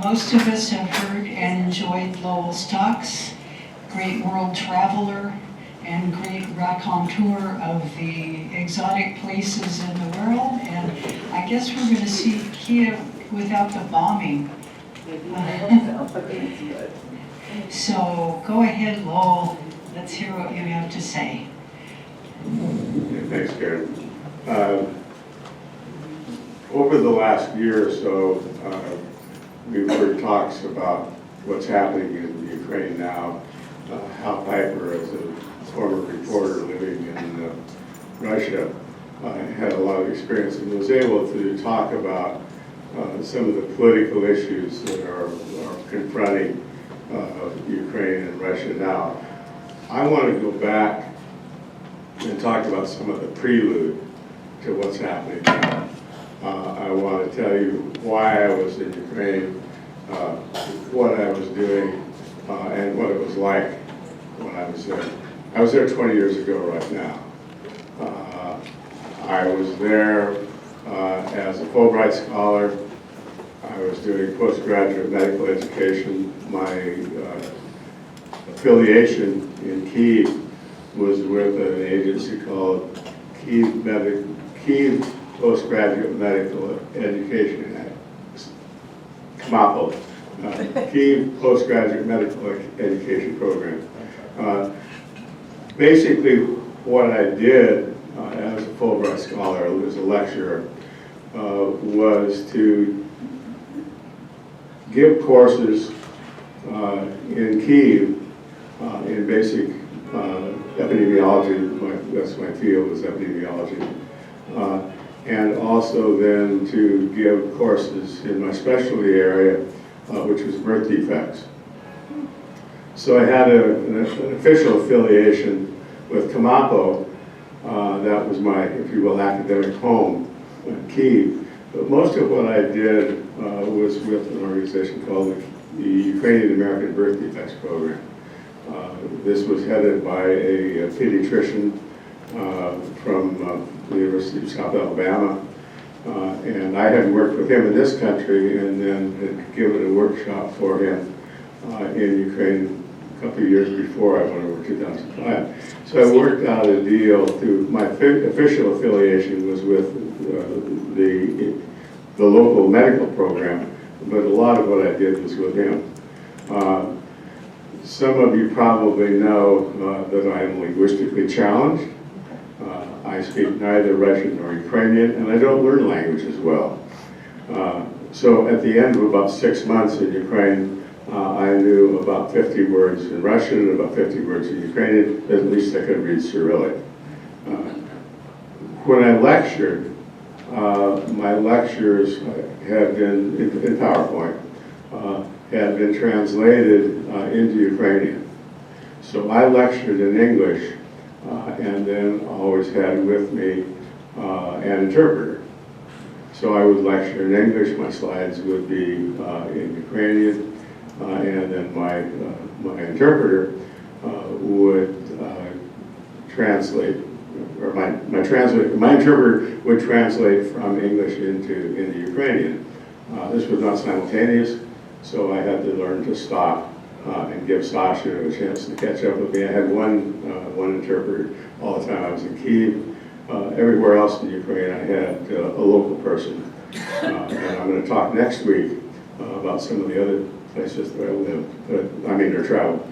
Most of us have heard and enjoyed Lowell's talks, great world traveler and great raconteur of the exotic places in the world. And I guess we're going to see Kyiv without the bombing. So go ahead, Lowell. Let's hear what you have to say. Thanks, Karen. Over the last year or so, we've heard talks about what's happening in Ukraine now. Hal Piper, as a former reporter living in Russia, had a lot of experience and was able to talk about some of the political issues that are confronting Ukraine and Russia now. I want to go back and talk about some of the prelude to what's happening now. I want to tell you why I was in Ukraine, what I was doing, and what it was like when I was there. I was there 20 years ago right now. I was there as a Fulbright scholar. I was doing postgraduate medical education. My affiliation in Kyiv was with an agency called Kyiv Postgraduate Medical Education KMAPO, Kyiv Postgraduate Medical Education Program. Basically, what I did as a Fulbright scholar, as a lecturer, was to give courses in Kyiv in basic epidemiology. That's my field, is epidemiology. And also then to give courses in my specialty area, which was birth defects. So I had an official affiliation with KMAPO. That was my, if you will, academic home, Kyiv. But most of what I did was with an organization called the Ukrainian American Birth Defects Program. This was headed by a pediatrician from the University of South Alabama. And I had worked with him in this country and then had given a workshop for him in Ukraine a couple of years before I went over 2005. So I worked out a deal my official affiliation was with the local medical program, but a lot of what I did was with him. Some of you probably know that I am linguistically challenged. I speak neither Russian nor Ukrainian, and I don't learn languages well. So at the end of about 6 months in Ukraine, I knew about 50 words in Russian and about 50 words in Ukrainian. At least I could read Cyrillic. When I lectured, my lectures had been, in PowerPoint, had been translated into Ukrainian. So I lectured in English and then always had with me an interpreter. So I would lecture in English, my slides would be in Ukrainian, and then my interpreter would translate, or my interpreter would translate from English into Ukrainian. This was not simultaneous, so I had to learn to stop and give Sasha a chance to catch up with me. I had one interpreter all the time I was in Kyiv. Everywhere else in Ukraine, I had a local person. And I'm going to talk next week about some of the other places that I lived, or traveled.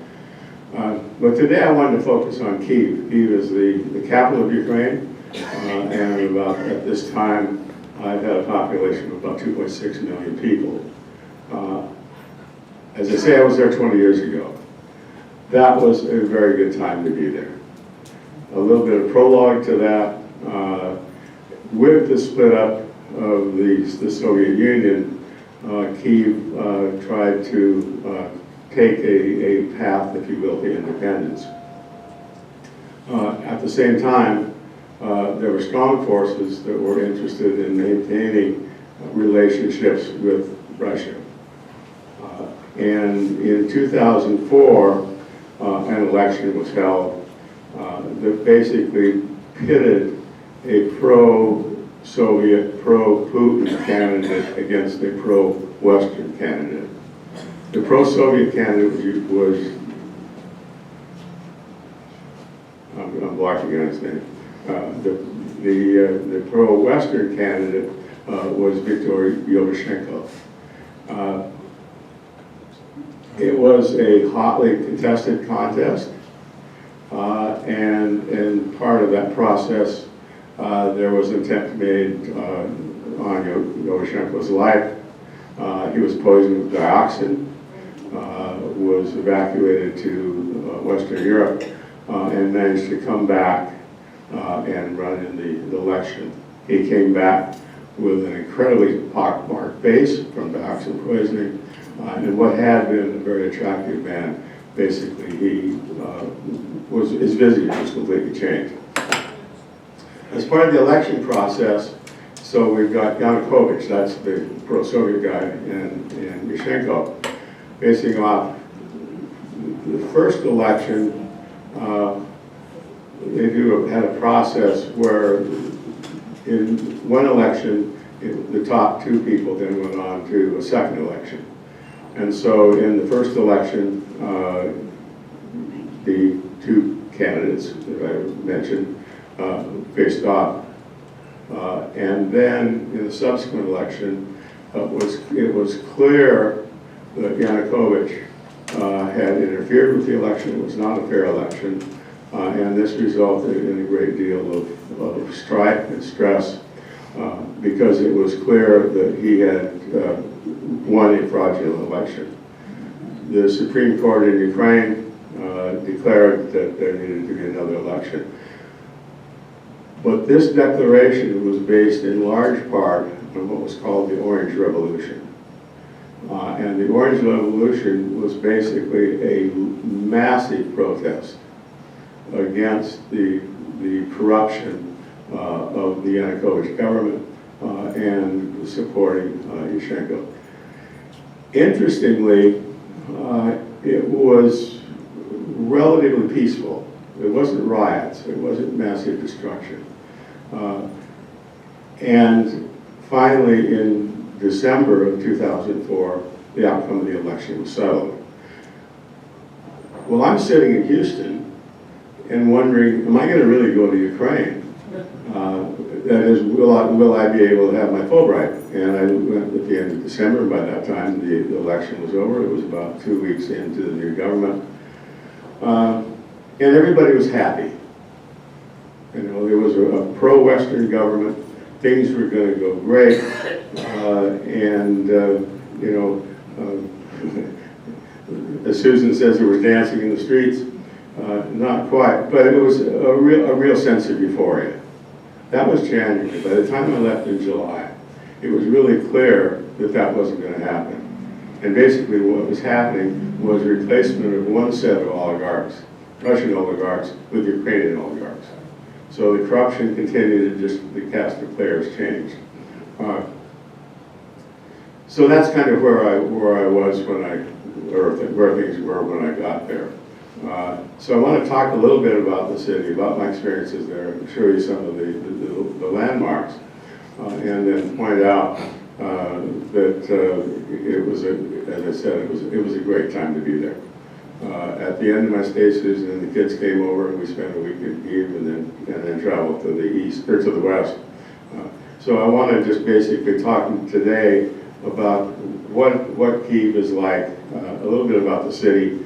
But today I wanted to focus on Kyiv. Kyiv is the capital of Ukraine, and at this time, I've had a population of about 2.6 million people. As I say, I was there 20 years ago. That was a very good time to be there. A little bit of prologue to that. With the split up of the Soviet Union, Kyiv tried to take a path, if you will, to independence. At the same time, there were strong forces that were interested in maintaining relationships with Russia. And in 2004, an election was held that basically pitted a pro-Soviet pro-Soviet, pro-Putin candidate against a pro-Western candidate. The pro-Soviet candidate was I'm blocking on his name. The pro-Western candidate was Viktor Yushchenko. It was a hotly contested contest, and part of that process, there was an attempt made on Yushchenko's life. He was poisoned with dioxin, was evacuated to Western Europe, and managed to come back and run in the election. He came back with an incredibly pockmarked face from dioxin poisoning, and what had been a very attractive man, basically his visage was completely changed. As part of the election process, so we've got Yanukovych, that's the pro-Soviet guy, and Yushchenko facing off. The first election, they had a process where in one election, the top two people then went on to a second election. And so in the first election, the two candidates that I mentioned faced off. And then in the subsequent election, it was clear that Yanukovych had interfered with the election. It was not a fair election. And this resulted in a great deal of strife and stress because it was clear that he had won a fraudulent election. The Supreme Court in Ukraine declared that there needed to be another election. But this declaration was based in large part on what was called the Orange Revolution. And the Orange Revolution was basically a massive protest against the corruption of the Yanukovych government and supporting Yushchenko. Interestingly, it was relatively peaceful. It wasn't riots, it wasn't massive destruction. And finally, in December of 2004, the outcome of the election was settled. Well, I'm sitting in Houston and wondering, am I going to really go to Ukraine? That is, will I be able to have my Fulbright? And I went at the end of December, and by that time the election was over. It was about 2 weeks into the new government. And everybody was happy. You know, there was a pro-Western government. Things were going to go great. As Susan says, there was dancing in the streets. Not quite, but it was a real sense of euphoria. That was January. By the time I left in July, it was really clear that that wasn't going to happen. And basically what was happening was replacement of one set of oligarchs, Russian oligarchs, with Ukrainian oligarchs. So the corruption continued and just the cast of players changed. So that's kind of where I was where things were when I got there. So I want to talk a little bit about the city, about my experiences there, and show you some of the landmarks, and then point out that it was, as I said, it was a great time to be there. At the end of my stay, Susan and the kids came over, and we spent a week in Kyiv, and then traveled to the east or to the west. So I want to just basically talk today about what Kyiv is like, a little bit about the city.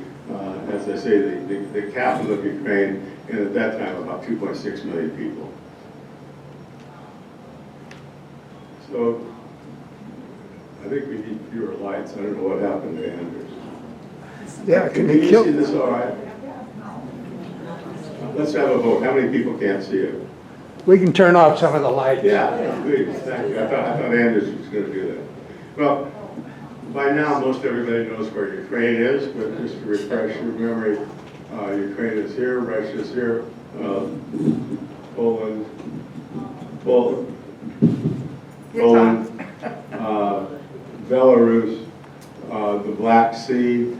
As I say, the capital of Ukraine, and at that time about 2.6 million people. So I think we need fewer lights. I don't know what happened to Anders. Yeah, Can you see this all right? Let's have a vote. How many people can't see it? We can turn off some of the lights. Yeah, please. Thank you. I thought Anders was going to do that. Well, by now, most everybody knows where Ukraine is, but just to refresh your memory, Ukraine is here, Russia is here, Poland, Belarus, the Black Sea,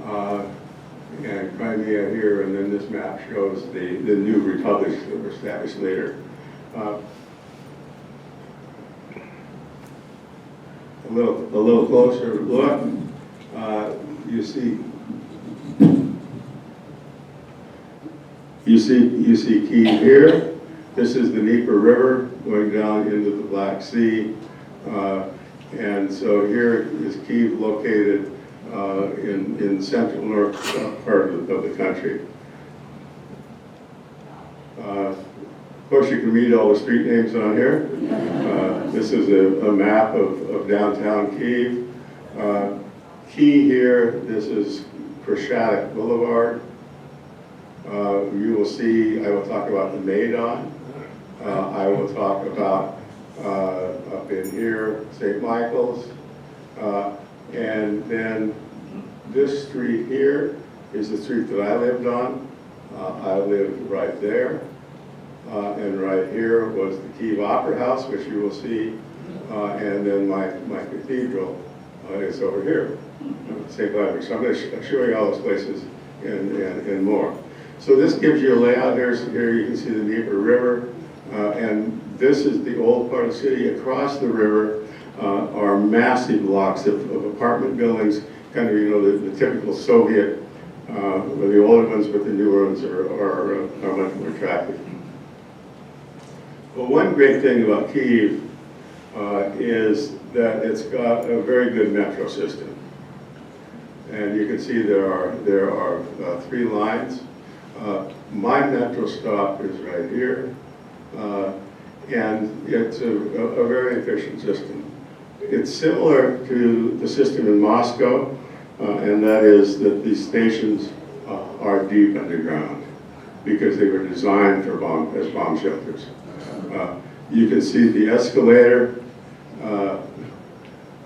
and Crimea here, and then this map shows the new republics that were established later. little closer look, you see Kyiv here. This is the Dnieper River going down into the Black Sea. And so here is Kyiv located in the central north part of the country. Of course, you can read all the street names on here. This is a map of downtown Kyiv. Key here, this is Krashatik Boulevard. You will see, I will talk about the Maidan. I will talk about up in here, St. Michael's. And then this street here is the street that I lived on. I lived right there. And right here was the Kyiv Opera House, which you will see. And then my cathedral is over here, St. Patrick's. So I'm going to show you all those places and more. So this gives you a layout. Here you can see the Dnieper River. And this is the old part of the city. Across the river are massive blocks of apartment buildings, kind of, the typical Soviet, or the older ones, but the newer ones are much more attractive. Well, one great thing about Kyiv is that it's got a very good metro system. And you can see there are 3 lines. My metro stop is right here. And it's a very efficient system. It's similar to the system in Moscow, and that is that these stations are deep underground because they were designed for as bomb shelters. You can see the escalator,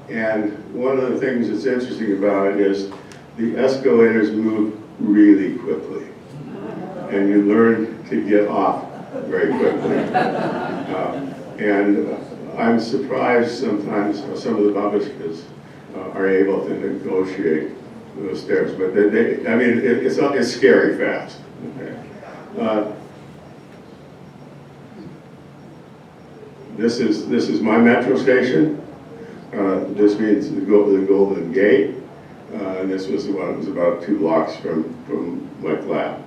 and one of the things that's interesting about it is the escalators move really quickly, and you learn to get off very quickly. And I'm surprised sometimes some of the babushkas are able to negotiate those stairs, but it's scary fast. Okay. This is my metro station. This means the Golden Gate. And this was the one that was about 2 blocks from my flat.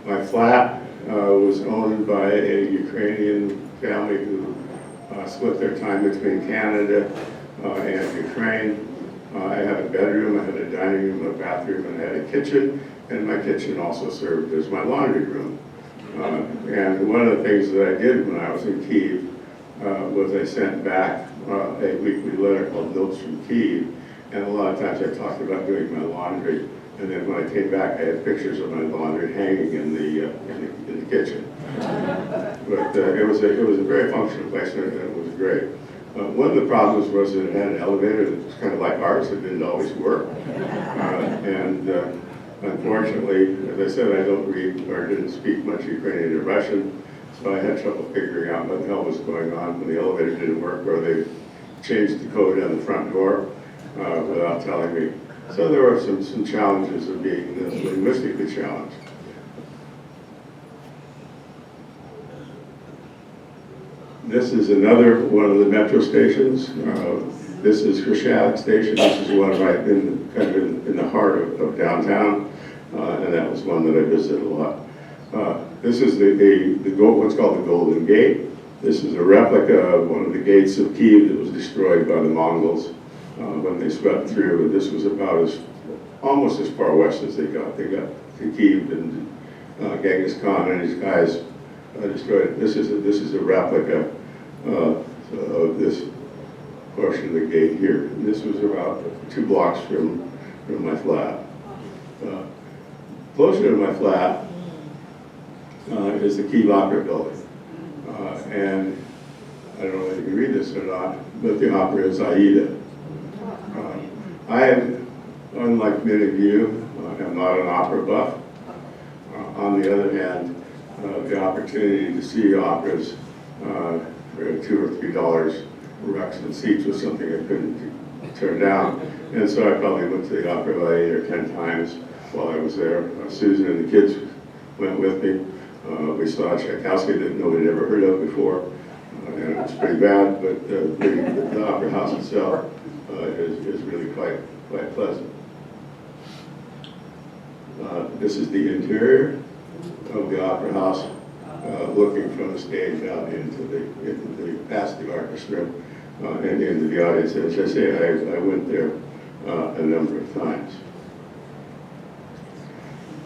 My flat was owned by a Ukrainian family who split their time between Canada and Ukraine. I had a bedroom, I had a dining room, a bathroom, and I had a kitchen, and my kitchen also served as my laundry room. And one of the things that I did when I was in Kyiv was I sent back a weekly letter called Notes from Kyiv, and a lot of times I talked about doing my laundry. And then when I came back, I had pictures of my laundry hanging in the kitchen. But it was a very functional place, and it was great. One of the problems was that it had an elevator that was kind of like ours. It didn't always work. And unfortunately, as I said, I don't read or didn't speak much Ukrainian or Russian, so I had trouble figuring out what the hell was going on when the elevator didn't work, or they changed the code on the front door without telling me. So there were some challenges of being linguistically challenged. This is another one of the metro stations. This is Krashatik Station. This is one right in the heart of downtown, and that was one that I visited a lot. This is what's called the Golden Gate. This is a replica of one of the gates of Kyiv that was destroyed by the Mongols when they swept through. And this was about almost as far west as they got. They got to Kyiv, and Genghis Khan and his guys destroyed it. This is a replica of this portion of the gate here. And this was about 2 blocks from my flat. Closer to my flat is the Kyiv Opera building. And I don't know if you can read this or not, but the opera is Aida. Unlike many of you, am not an opera buff. On the other hand, the opportunity to see operas for $2 or $3 recs and seats was something I couldn't turn down. And so I probably went to the opera about 8 or 10 times while I was there. Susan and the kids went with me. We saw Tchaikovsky that nobody had ever heard of before. and it's pretty bad, but the Opera House itself is really quite pleasant. This is the interior of the Opera House, looking from the stage out into the past the orchestra and into the audience. As I say, I went there a number of times.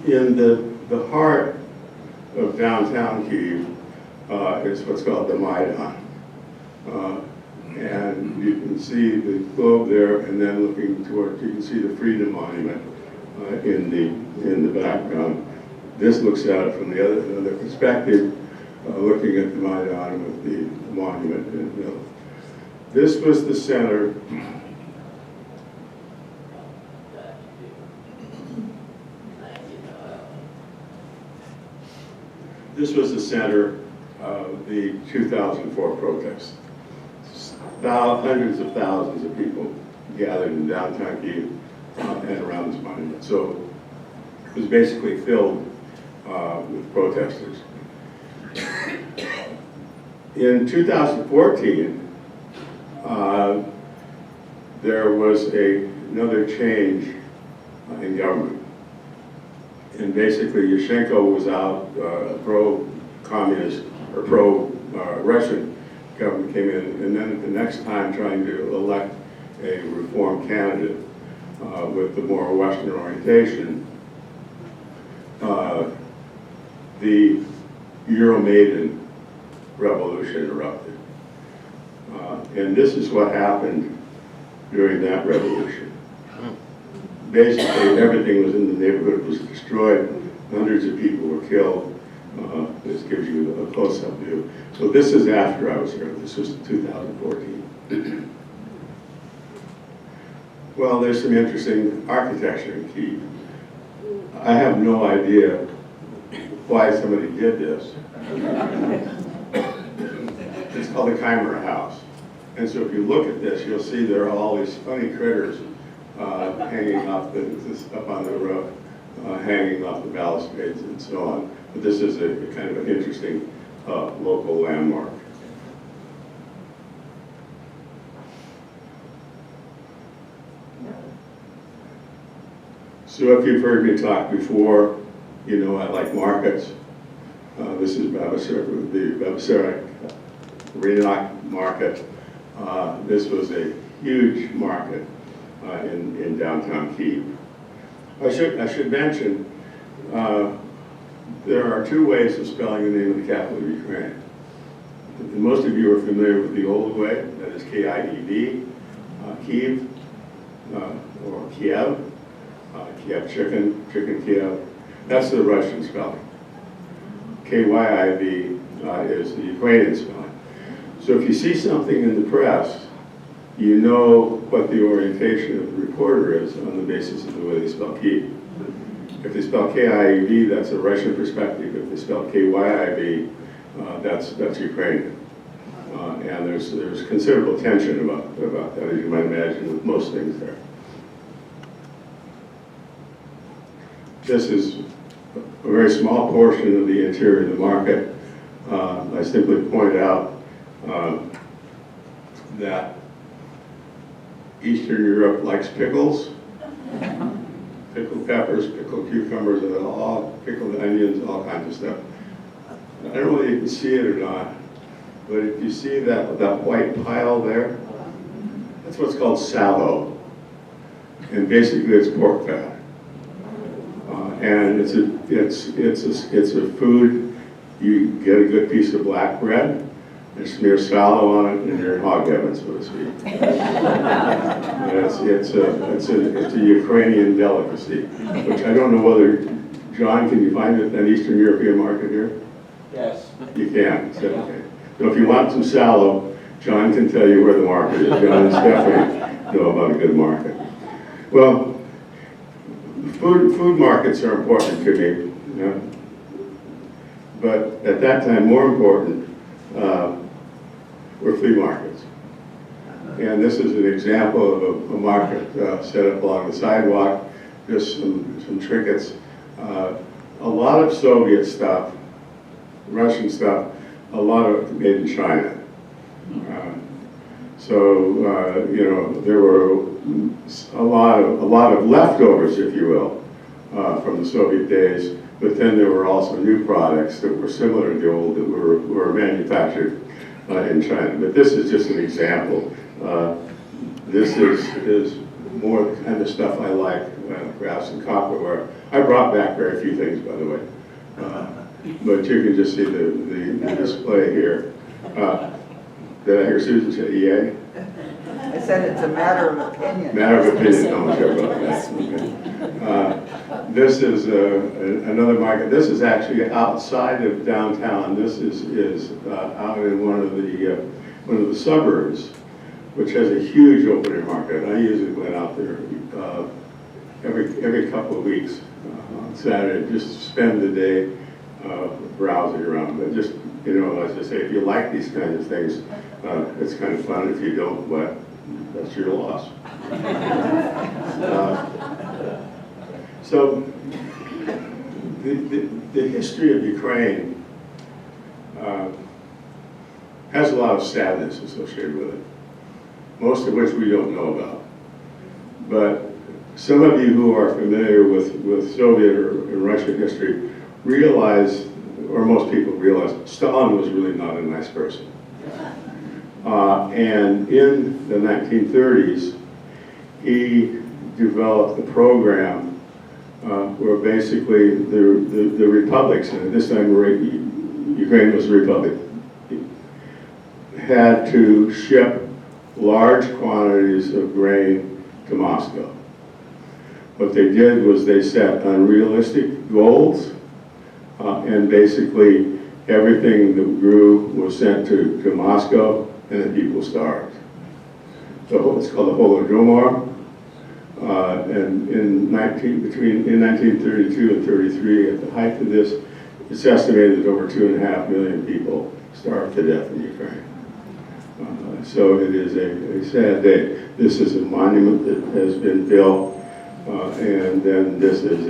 In the heart of downtown Kyiv is what's called the Maidan. And you can see the globe there, and then looking toward, you can see the Freedom Monument in the background. This looks at it from the other perspective, looking at the Maidan with the monument in the middle. This was the center of the 2004 protests. Hundreds of thousands of people gathered in downtown Kyiv and around this monument. So it was basically filled with protesters. In 2014, there was another change in government. And basically, Yushchenko was out, pro-communist or pro-Russian government came in, and then the next time trying to elect a reform candidate with the more Western orientation, the Euromaidan revolution erupted. And this is what happened during that revolution. Basically, everything was in the neighborhood was destroyed. Hundreds of people were killed. This gives you a close-up view. So this is after I was here. This was 2014. Well, there's some interesting architecture in Kyiv. I have no idea why somebody did this. It's called the Kyiv House. And so if you look at this, you'll see there are all these funny critters hanging off up on the roof, hanging off the balustrades and so on. But this is a kind of an interesting local landmark. So if you've heard me talk before, you know I like markets. This is the Babasara Renock market. This was a huge market in downtown Kyiv. I should mention there are two ways of spelling the name of the capital of Ukraine. Most of you are familiar with the old way, that is K-I-E-V, Kyiv, or Kiev, Kiev chicken Kiev. That's the Russian spelling. K-Y-I-V is the Ukrainian spelling. So if you see something in the press, you know what the orientation of the reporter is on the basis of the way they spell Kyiv. If they spell K-I-E-V, that's a Russian perspective. If they spell K-Y-I-V, that's Ukrainian. And there's considerable tension about that, as you might imagine, with most things there. This is a very small portion of the interior of the market. I simply point out that Eastern Europe likes pickles, pickled peppers, pickled cucumbers, and pickled onions, all kinds of stuff. I don't know whether you can see it or not, but if you see that white pile there, that's what's called sallow. And basically it's pork fat. And it's a food. You get a good piece of black bread, and smear sallow on it, and you're in hog heaven, so to speak. It's a Ukrainian delicacy, which I don't know whether, John, can you find an Eastern European market here? Yes. You can. So, okay. So if you want some sallow, John can tell you where the market is. John and Stephanie know about a good market. Well, food markets are important to me, you know? But at that time, more important were flea markets. And this is an example of a market set up along the sidewalk, just some trinkets. A lot of Soviet stuff, Russian stuff, a lot of it made in China. So, there were a lot of leftovers, if you will, from the Soviet days, but then there were also new products that were similar to the old that were manufactured in China. But this is just an example. This is more the kind of stuff I like, brass and copperware. I brought back very few things, by the way. But you can just see the display here. Did I hear Susan say EA? I said it's a matter of opinion. Matter of opinion, don't care about that. Okay. This is another market. This is actually outside of downtown. This is out in one of the suburbs, which has a huge open-air market. I usually went out there every couple of weeks on Saturday just to spend the day browsing around. But just, as I say, if you like these kinds of things, it's kind of fun. If you don't, well, that's your loss. So the history of Ukraine has a lot of sadness associated with it, most of which we don't know about. But some of you who are familiar with Soviet or Russian history realize, or most people realize, Stalin was really not a nice person. And in the 1930s, he developed a program where basically the republics, and at this time Ukraine was a republic, had to ship large quantities of grain to Moscow. What they did was they set unrealistic goals, and basically everything that grew was sent to Moscow, and the people starved. So it's called the Holodomor. And in 1932 and 33, at the height of this, it's estimated that over 2.5 million people starved to death in Ukraine. So it is a sad day. This is a monument that has been built, and then this is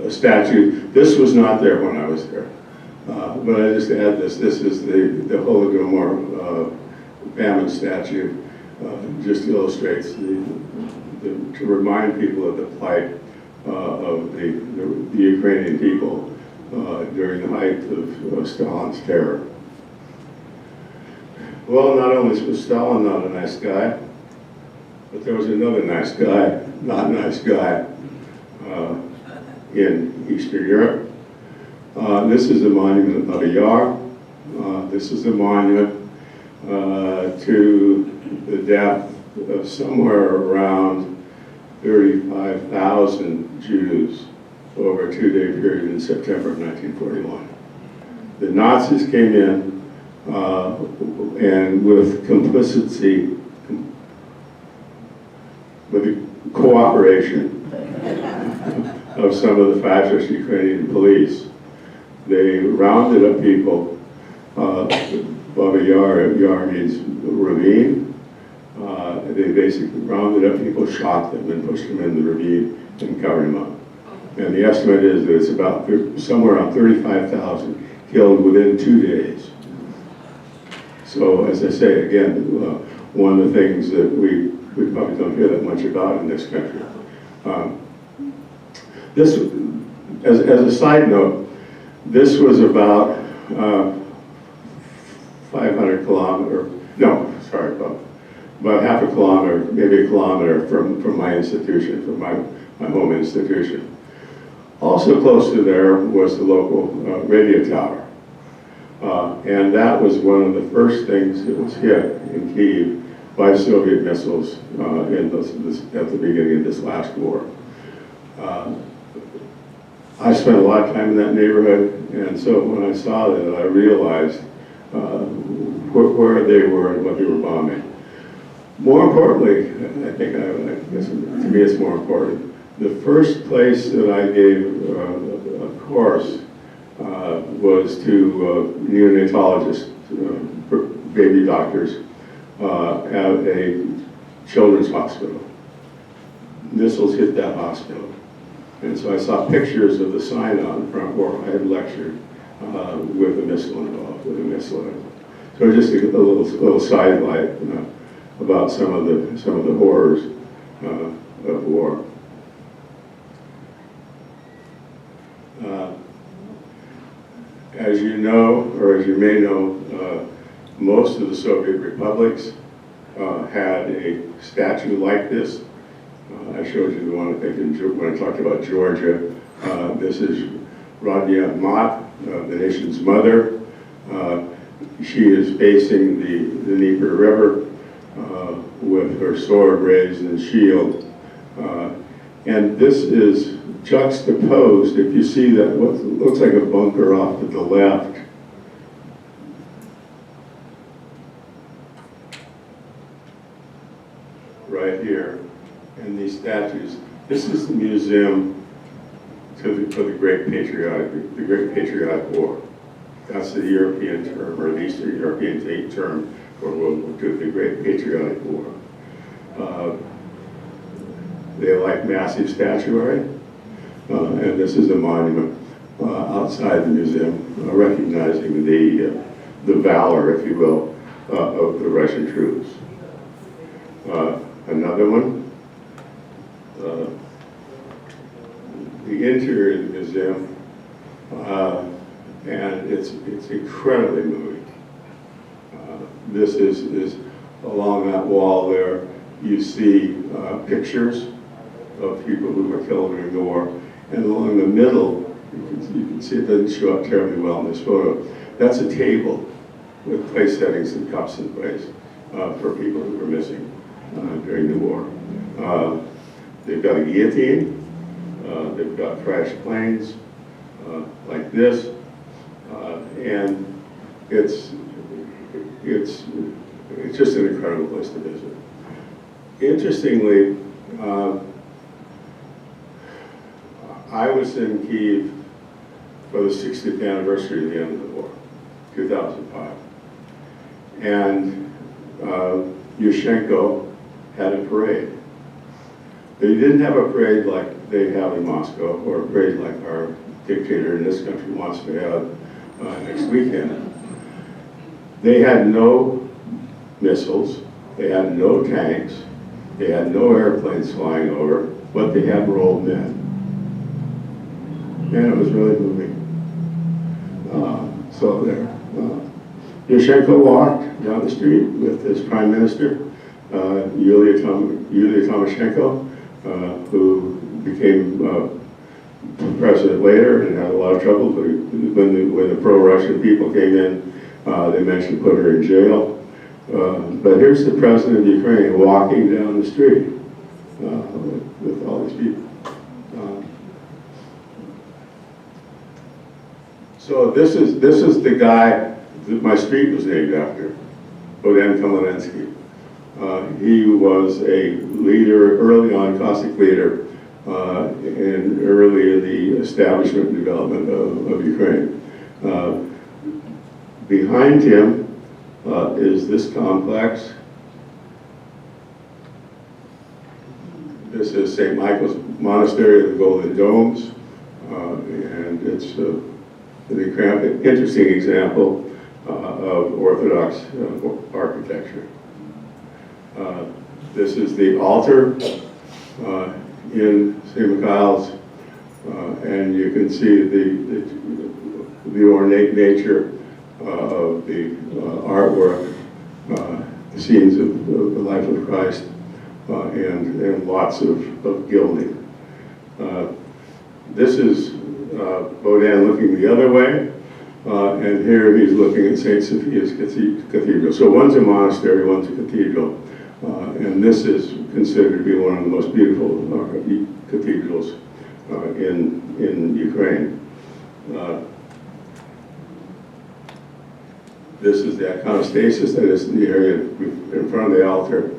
a statue. This was not there when I was there, but I just add this. This is the Holodomor famine statue. Just illustrates to remind people of the plight of the Ukrainian people during the height of Stalin's terror. Well, not only was Stalin not a nice guy, but there was another nice guy, not nice guy, in Eastern Europe. This is a monument of a yar. This is a monument to the death of somewhere around 35,000 Jews over a 2-day period in September of 1941. The Nazis came in and with complicity, with the cooperation of some of the fascist Ukrainian police, they rounded up people. Baba Yar means ravine. They basically rounded up people, shot them, and pushed them in the ravine and covered them up. And the estimate is that it's about somewhere around 35,000 killed within 2 days. So, as I say, again, one of the things that we probably don't hear that much about in this country. This, as a side note, this was about 500 kilometers, no, sorry, about half a kilometer, maybe a kilometer from my institution, from my home institution. Also close to there was the local radio tower. And that was one of the first things that was hit in Kyiv by Soviet missiles at the beginning of this last war. I spent a lot of time in that neighborhood, and so when I saw that, I realized where they were and what they were bombing. More importantly, I guess to me it's more important, the first place that I gave a course was to neonatologists, baby doctors, at a children's hospital. Missiles hit that hospital. And so I saw pictures of the sign out in front where I had lectured with a missile involved, with a missile. So just a little sidelight about some of the horrors of war. As you know, or as you may know, most of the Soviet republics had a statue like this. I showed you the one, I think, when I talked about Georgia. This is Radia Mat, the nation's mother. She is facing the Dnieper River with her sword raised and shield. And this is juxtaposed, if you see that, what looks like a bunker off to the left. Right here, and these statues. This is the museum for the Great Patriotic War. That's the European term, or the Eastern European term for World War II, the Great Patriotic War. They like massive statuary, and this is a monument outside the museum, recognizing the valor, if you will, of the Russian troops. Another one, the interior of the museum, and it's incredibly moving. This is along that wall there. You see pictures of people who were killed during the war, and along the middle, you can see it doesn't show up terribly well in this photo. That's a table with place settings and cups in place for people who were missing during the war. They've got a guillotine. They've got crashed planes like this, and it's just an incredible place to visit. Interestingly, I was in Kyiv for the 60th anniversary of the end of the war, 2005, and Yushchenko had a parade. They didn't have a parade like they have in Moscow, or a parade like our dictator in this country wants to have next weekend. They had no missiles, they had no tanks, they had no airplanes flying over, but they had rolled men. And it was really moving. So there. Yushchenko walked down the street with his prime minister, Yulia Tymoshenko, who became president later and had a lot of trouble. But when the pro-Russian people came in, they managed to put her in jail. But here's the president of Ukraine walking down the street with all these people. So this is the guy that my street was named after, Bohdan Khmelnytsky. He was a leader, early on, Cossack leader, and early in the establishment and development of Ukraine. Behind him is this complex. This is St. Michael's Monastery of the Golden Domes, and it's an interesting example of Orthodox architecture. This is the altar in St. Michael's, and you can see the ornate nature of the artwork, the scenes of the life of Christ, and lots of gilding. This is Bohdan looking the other way, and here he's looking at St. Sophia's Cathedral. So one's a monastery, one's a cathedral, and this is considered to be one of the most beautiful cathedrals in Ukraine. This is the iconostasis that is in the area in front of the altar,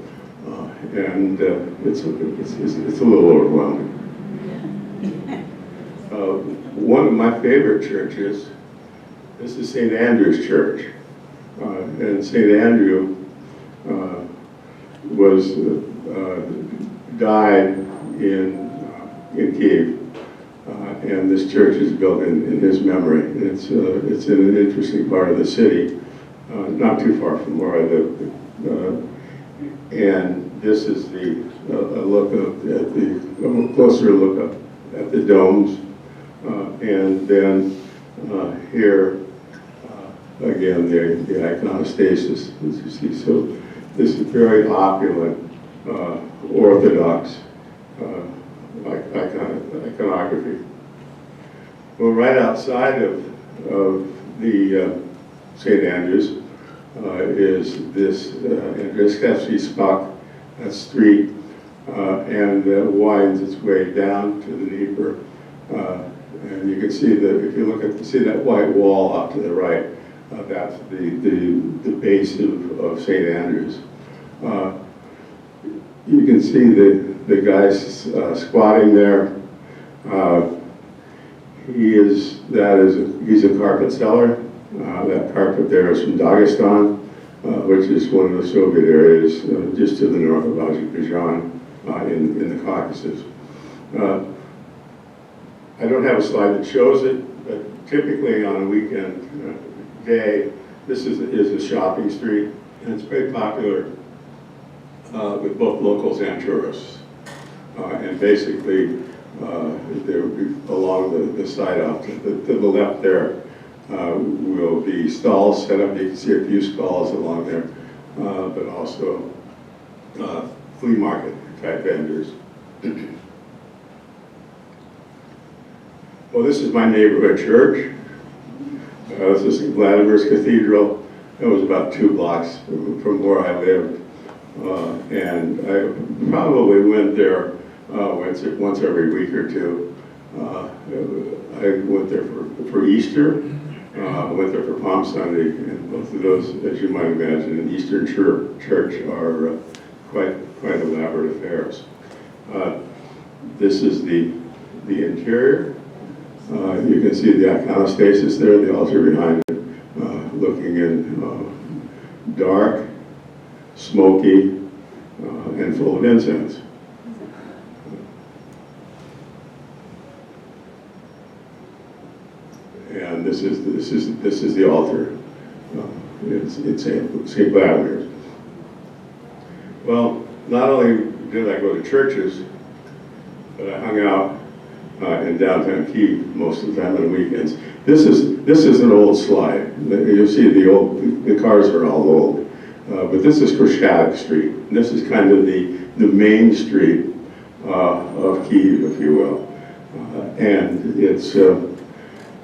and it's a little overwhelming. One of my favorite churches, this is St. Andrew's Church, and St. Andrew died in Kyiv, and this church is built in his memory. It's in an interesting part of the city, not too far from where I live. And this is a closer look up at the domes, and then here again the iconostasis, as you see. So this is very opulent, Orthodox iconography. Well, right outside of the St. Andrews is this Andrzejewski Spak street, and winds its way down to the Dnieper. And you can see if you look at see that white wall off to the right, that's the base of St. Andrews. You can see the guy squatting there. He's a carpet seller. That carpet there is from Dagestan, which is one of the Soviet areas just to the north of Azerbaijan in the Caucasus. I don't have a slide that shows it, but typically on a weekend day, this is a shopping street, and it's very popular with both locals and tourists. And basically, there will be along the side off to the left there will be stalls set up. You can see a few stalls along there, but also flea market type vendors. Well, this is my neighborhood church. This is St. Vladimir's Cathedral. It was about 2 blocks from where I lived. And I probably went there once every week or two. I went there for Easter. I went there for Palm Sunday, and both of those, as you might imagine, in Eastern Church are quite elaborate affairs. This is the interior. You can see the iconostasis there, the altar behind it, looking in dark, smoky, and full of incense. And this is the altar. It's St. Vladimir's. Well, not only did I go to churches, but I hung out in downtown Kyiv most of the time on the weekends. This is an old slide. You'll see the cars are all old. But this is Krashadik Street. And this is kind of the main street of Kyiv, if you will. And it's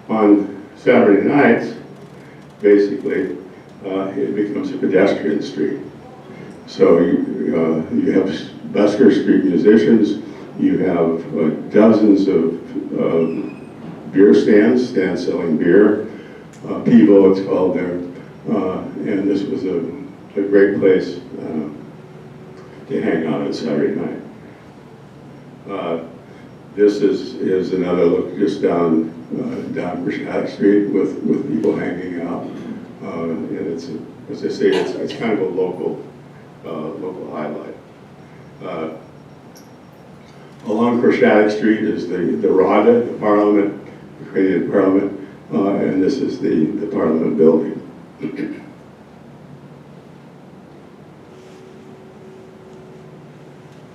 on Saturday nights, basically, it becomes a pedestrian street. So you have busker street musicians, you have dozens of beer stands selling beer, Pivo it's called there, and this was a great place to hang out on Saturday night. This is another look just down Krashadik Street with people hanging out, and it's, as I say, it's kind of a local highlight. Along Krashadik Street is the Rada, the Parliament, the Ukrainian Parliament, and this is the Parliament building.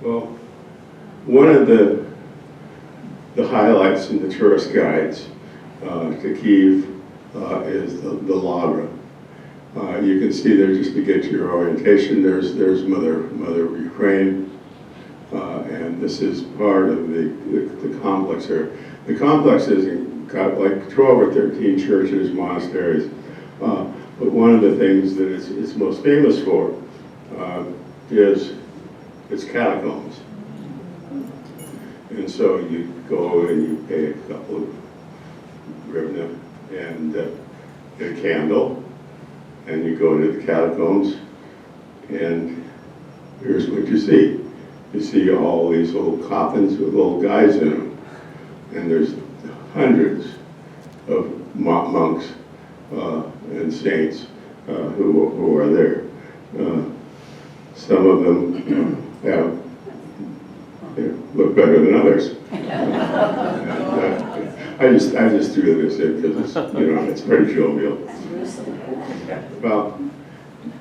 Well, one of the highlights in the tourist guides to Kyiv is the Lavra. You can see there, just to get your orientation, there's Mother Ukraine, and this is part of the complex here. The complex has got like 12 or 13 churches, monasteries, but one of the things that it's most famous for is its catacombs. And so you go and you pay a couple of hryvnia and get a candle, and you go into the catacombs, and here's what you see. You see all these little coffins with little guys in them, and there's hundreds of monks and saints who are there. Some of them look better than others. I just threw this in because it's, it's pretty jovial. Well,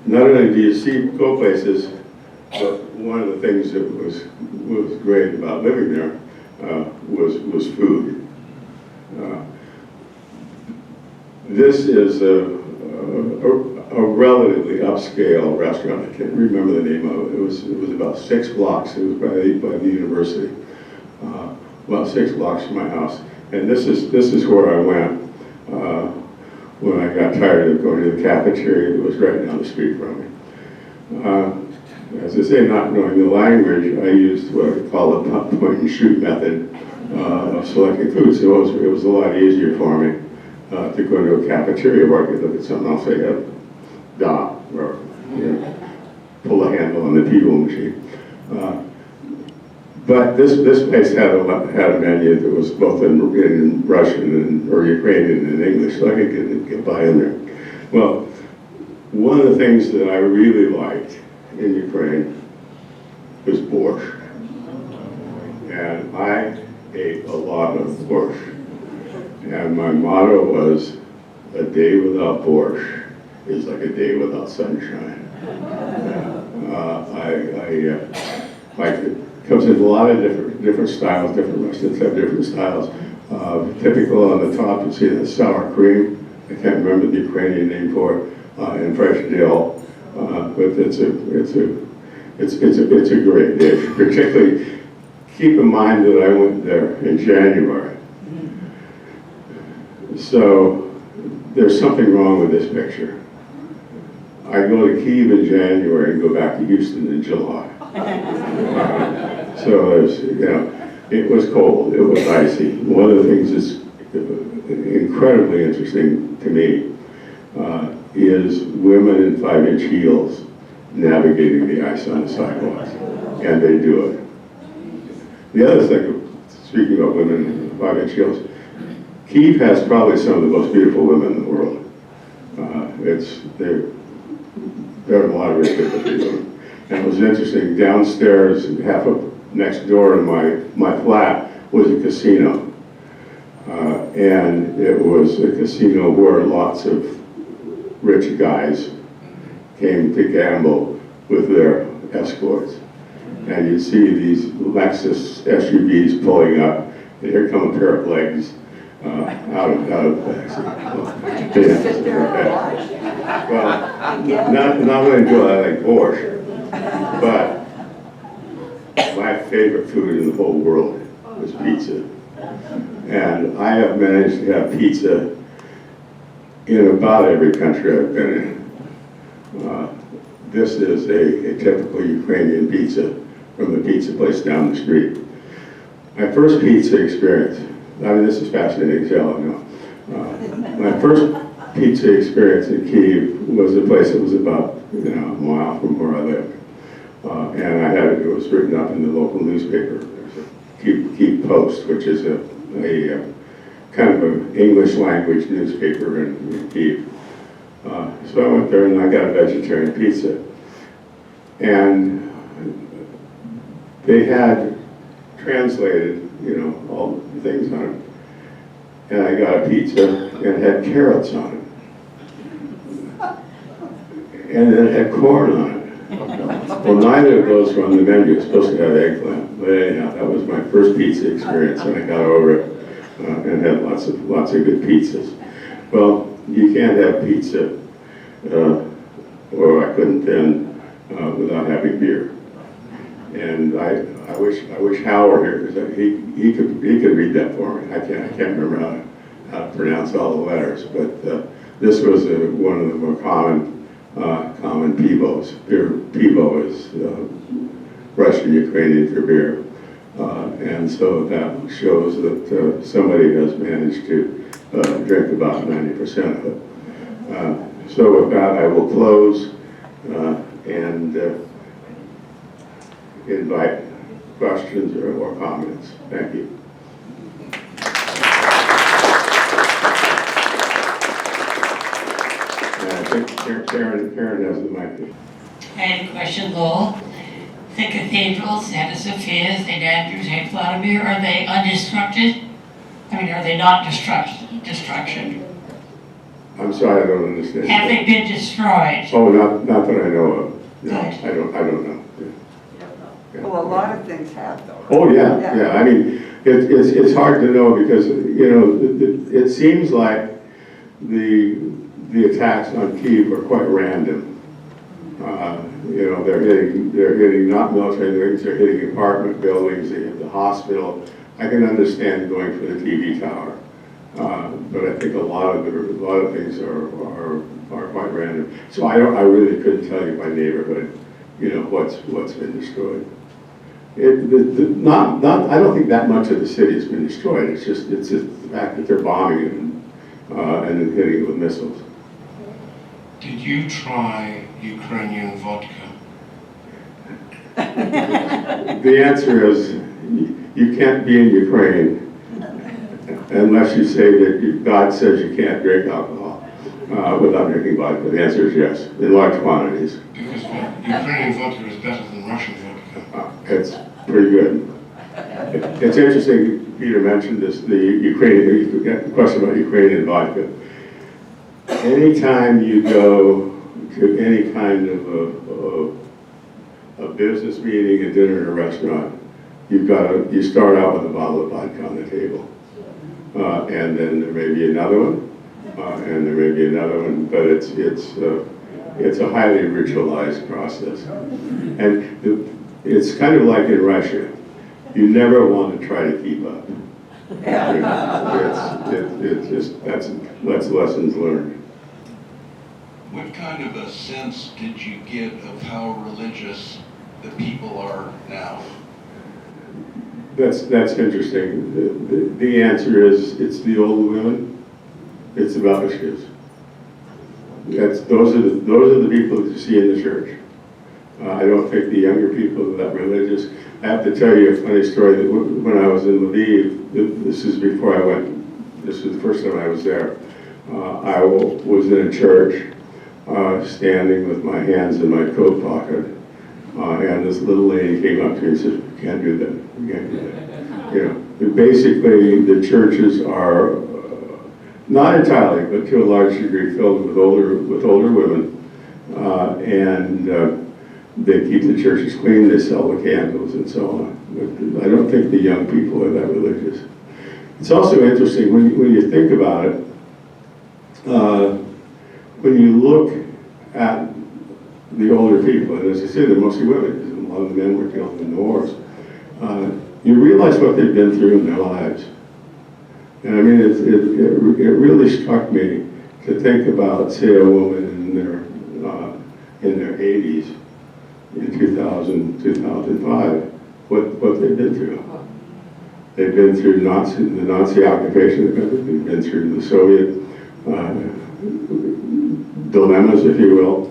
not only do you see go places, but one of the things that was great about living there was food. This is a relatively upscale restaurant. I can't remember the name of it. It was about 6 blocks. It was by the university, about 6 blocks from my house. And this is where I went when I got tired of going to the cafeteria that was right down the street from me. As I say, not knowing the language, I used what I call the point and shoot method of selecting food. So it was a lot easier for me to go to a cafeteria where I could look at something else. I have dot or pull a handle on the people machine. But this place had a menu that was both in Russian or Ukrainian and English, so I could get by in there. Well, one of the things that I really liked in Ukraine was borscht, and I ate a lot of borscht. And my motto was, a day without borscht is like a day without sunshine. It comes in a lot of different styles. Different restaurants have different styles. Typical on the top, you see the sour cream. I can't remember the Ukrainian name for it, and fresh dill. But it's a great dish. Particularly, keep in mind that I went there in January. So there's something wrong with this picture. I go to Kyiv in January and go back to Houston in July. So it was cold, it was icy. One of the things that's incredibly interesting to me is women in 5-inch heels navigating the ice on the sidewalks, and they do it. The other thing, speaking about women in 5-inch heels, Kyiv has probably some of the most beautiful women in the world. There are a lot of very beautiful women. And it was interesting, downstairs, next door to my flat was a casino. And it was a casino where lots of rich guys came to gamble with their escorts. And you'd see these Lexus SUVs pulling up, and here come a pair of legs out of the backseat. Did you sit there and watch? Well, not only do I like borscht, but my favorite food in the whole world was pizza. And I have managed to have pizza in about every country I've been in. This is a typical Ukrainian pizza from the pizza place down the street. My first pizza experience, this is fascinating as hell, I know. My first pizza experience in Kyiv was a place that was about a mile from where I lived. And it was written up in the local newspaper. There's a Kyiv Post, which is a kind of an English language newspaper in Kyiv. So I went there and I got a vegetarian pizza. And they had translated, all the things on it. And I got a pizza and it had carrots on it. And it had corn on it. Well, neither of those were on the menu. It's supposed to have eggplant. But anyhow, that was my first pizza experience, and I got over it and had lots of good pizzas. Well, you can't have pizza, or I couldn't then, without having beer. And I wish Hal were here, because he could read that for me. I can't remember how to pronounce all the letters, but this was one of the more common pivos. Pivo is Russian Ukrainian for beer, and so that shows that somebody has managed to drink about 90% of it. So with that, I will close and invite questions or comments. Thank you. I think Karen has the mic. I had a question, Lowell. The cathedrals, Santa Sophia, St. Andrews, St. Vladimir, are they undestructed? I mean, are they not destruction? I'm sorry, I don't understand. Have they been destroyed? Oh, not that I know of. No, Good. I don't know. Yeah. Well, a lot of things have though. Oh, yeah. I mean, it's hard to know because, you know, it seems like the attacks on Kyiv are quite random. You know, they're hitting not military things, they're hitting apartment buildings, they hit the hospital. I can understand going for the TV tower, but I think a lot of things are quite random. So I really couldn't tell you by neighborhood, you know, what's been destroyed. I don't think that much of the city has been destroyed. It's just the fact that they're bombing it and then hitting it with missiles. Did you try Ukrainian vodka? The answer is you can't be in Ukraine unless you say that God says you can't drink alcohol without drinking vodka. The answer is yes, in large quantities. Because Ukrainian vodka is better than Russian vodka. It's pretty good. It's interesting, Peter mentioned this, the question about Ukrainian vodka. Anytime you go to any kind of a business meeting, a dinner, in a restaurant, you start out with a bottle of vodka on the table, and then there may be another one, and there may be another one, but it's a highly ritualized process, and it's kind of like in Russia. You never want to try to keep up. It's just that's lessons learned. What kind of a sense did you get of how religious the people are now? That's interesting. The answer is it's the old women, it's the babushkas. Those are the people that you see in the church. I don't think the younger people are that religious. I have to tell you a funny story that when I was in Lviv, this is before I went, this was the first time I was there. I was in a church, standing with my hands in my coat pocket, and this little lady came up to me and said, "You can't do that, you can't do that." You know, basically the churches are not entirely, but to a large degree filled with older women, and they keep the churches clean, they sell the candles and so on. But I don't think the young people are that religious. It's also interesting when you think about it, when you look at the older people, and as I say, they're mostly women, because a lot of the men were killed in the wars, you realize what they've been through in their lives. And I mean, it really struck me to think about, say, a woman in their 80s, in 2000, 2005, what they've been through. They've been through the Nazi occupation, they've been through the Soviet dilemmas, if you will,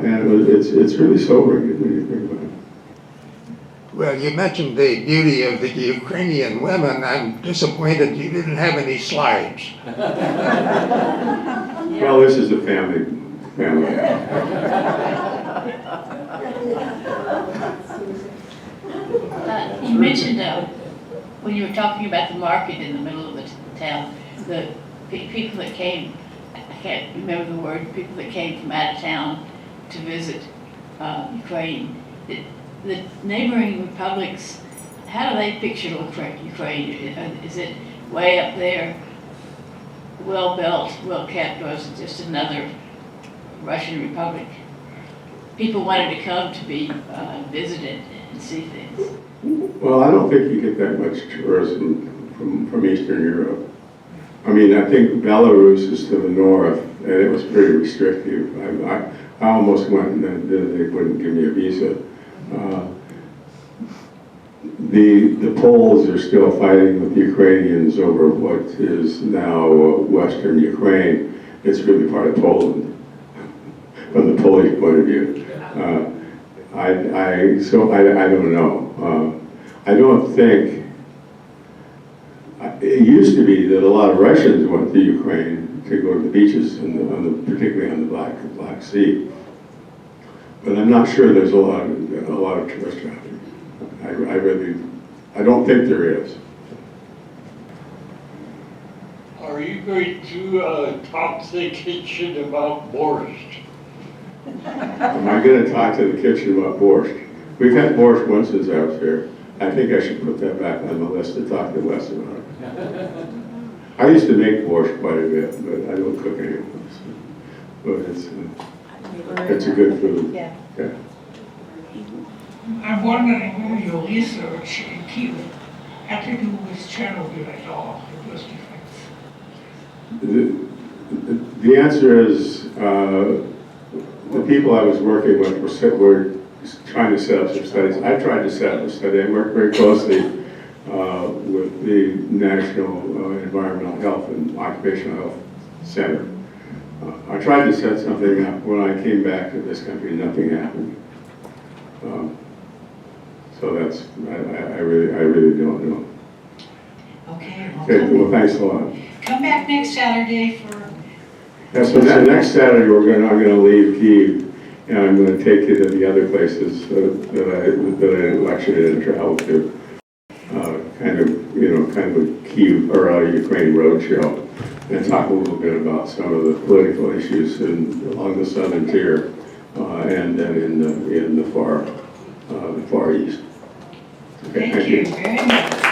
and it's really sobering when you think about it. Well, you mentioned the beauty of the Ukrainian women. I'm disappointed you didn't have any slides. Well, this is a family. You mentioned when you were talking about the market in the middle of the town, the people that came, I can't remember the word, people that came from out of town to visit Ukraine. The neighboring republics, how do they picture Ukraine? Is it way up there, well built, well kept, or is it just another Russian republic? People wanted to come to be visited and see things. Well, I don't think you get that much tourism from Eastern Europe. I mean, I think Belarus is to the north, and it was pretty restrictive. I almost went and then they wouldn't give me a visa. The Poles are still fighting with the Ukrainians over what is now Western Ukraine. It's really part of Poland, from the Polish point of view. I don't know. I don't think, it used to be that a lot of Russians went to Ukraine to go to the beaches, particularly on the Black Sea. But I'm not sure there's a lot of tourist traffic. I don't think there is. Are you going to talk to the kitchen about borscht? Am I gonna talk to the kitchen about borscht? We've had borscht once since I was here. I think I should put that back on the list to talk to Wes about. I used to make borscht quite a bit, but I don't cook anymore. So. But it's a good food. Yeah. Yeah. I'm wondering whether your research in Kyiv had to do with Chernobyl at all, the worst effects. The answer is, the people I was working with were trying to set up some studies. I tried to set up a study. I worked very closely with the National Environmental Health and Occupational Health Center. I tried to set something up. When I came back to this country, nothing happened. So that's, I really don't know. Okay, well, Okay, well, thanks a lot. come back next Saturday for, Yeah, so next Saturday, I'm gonna leave Kyiv, and I'm gonna take you to the other places that I lectured and traveled to. Kind of a Kyiv or a Ukraine roadshow, and talk a little bit about some of the political issues along the southern tier, and then in the far east. Okay, thank you very much.